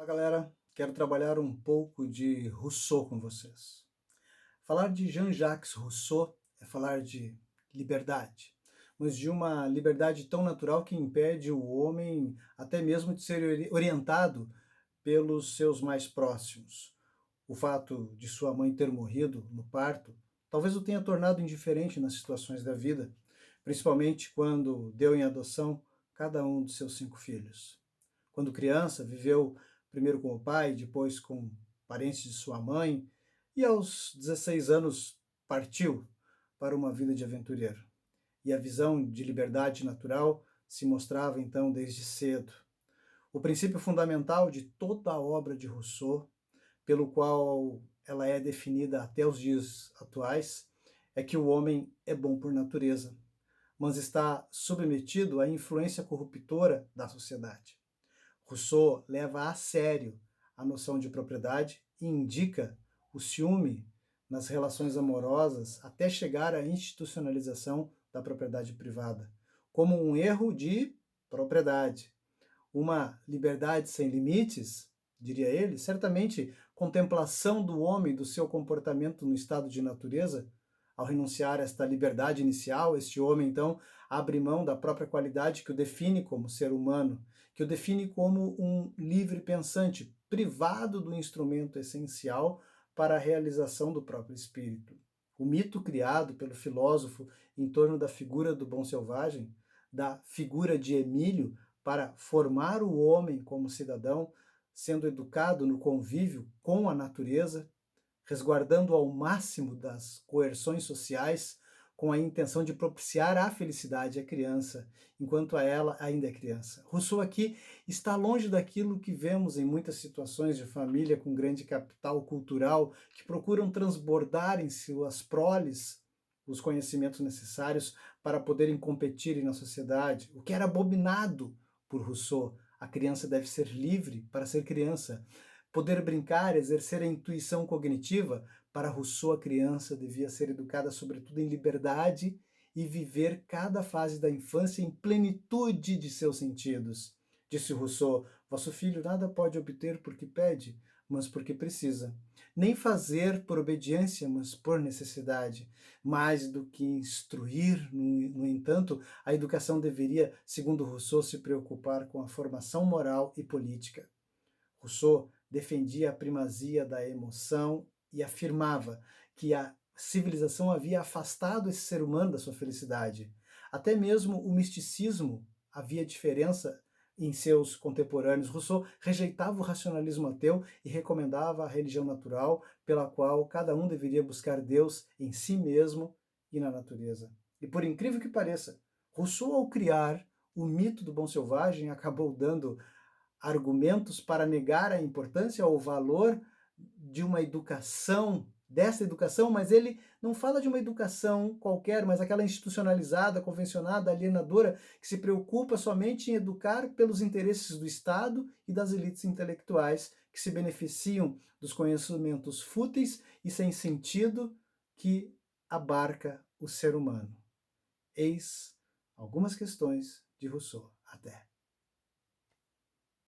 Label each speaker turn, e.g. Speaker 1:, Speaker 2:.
Speaker 1: Fala galera, quero trabalhar um pouco de Rousseau com vocês. Falar de Jean-Jacques Rousseau é falar de liberdade, mas de uma liberdade tão natural que impede o homem até mesmo de ser orientado pelos seus mais próximos. O fato de sua mãe ter morrido no parto talvez o tenha tornado indiferente nas situações da vida, principalmente quando deu em adoção cada um de seus 5 filhos. Quando criança, viveu primeiro com o pai, depois com parentes de sua mãe, e aos 16 anos partiu para uma vida de aventureiro. E a visão de liberdade natural se mostrava então desde cedo. O princípio fundamental de toda a obra de Rousseau, pelo qual ela é definida até os dias atuais, é que o homem é bom por natureza, mas está submetido à influência corruptora da sociedade. Rousseau leva a sério a noção de propriedade e indica o ciúme nas relações amorosas até chegar à institucionalização da propriedade privada, como um erro de propriedade. Uma liberdade sem limites, diria ele, certamente contemplação do homem do seu comportamento no estado de natureza. Ao renunciar a esta liberdade inicial, este homem, então, abre mão da própria qualidade que o define como ser humano, que o define como um livre pensante, privado do instrumento essencial para a realização do próprio espírito. O mito criado pelo filósofo em torno da figura do bom selvagem, da figura de Emílio, para formar o homem como cidadão, sendo educado no convívio com a natureza, resguardando ao máximo das coerções sociais, com a intenção de propiciar a felicidade à criança, enquanto a ela ainda é criança. Rousseau aqui está longe daquilo que vemos em muitas situações de família com grande capital cultural, que procuram transbordar em suas proles os conhecimentos necessários para poderem competir na sociedade, o que era abominado por Rousseau. A criança deve ser livre para ser criança. Poder brincar, exercer a intuição cognitiva, para Rousseau a criança devia ser educada sobretudo em liberdade e viver cada fase da infância em plenitude de seus sentidos. Disse Rousseau: vosso filho nada pode obter porque pede, mas porque precisa. Nem fazer por obediência, mas por necessidade. Mais do que instruir, no entanto, a educação deveria, segundo Rousseau, se preocupar com a formação moral e política. Rousseau defendia a primazia da emoção e afirmava que a civilização havia afastado esse ser humano da sua felicidade. Até mesmo o misticismo havia diferença em seus contemporâneos. Rousseau rejeitava o racionalismo ateu e recomendava a religião natural, pela qual cada um deveria buscar Deus em si mesmo e na natureza. E por incrível que pareça, Rousseau, ao criar o mito do bom selvagem, acabou dando argumentos para negar a importância ou o valor de uma educação, dessa educação, mas ele não fala de uma educação qualquer, mas aquela institucionalizada, convencionada, alienadora, que se preocupa somente em educar pelos interesses do Estado e das elites intelectuais que se beneficiam dos conhecimentos fúteis e sem sentido que abarca o ser humano. Eis algumas questões de Rousseau. Até.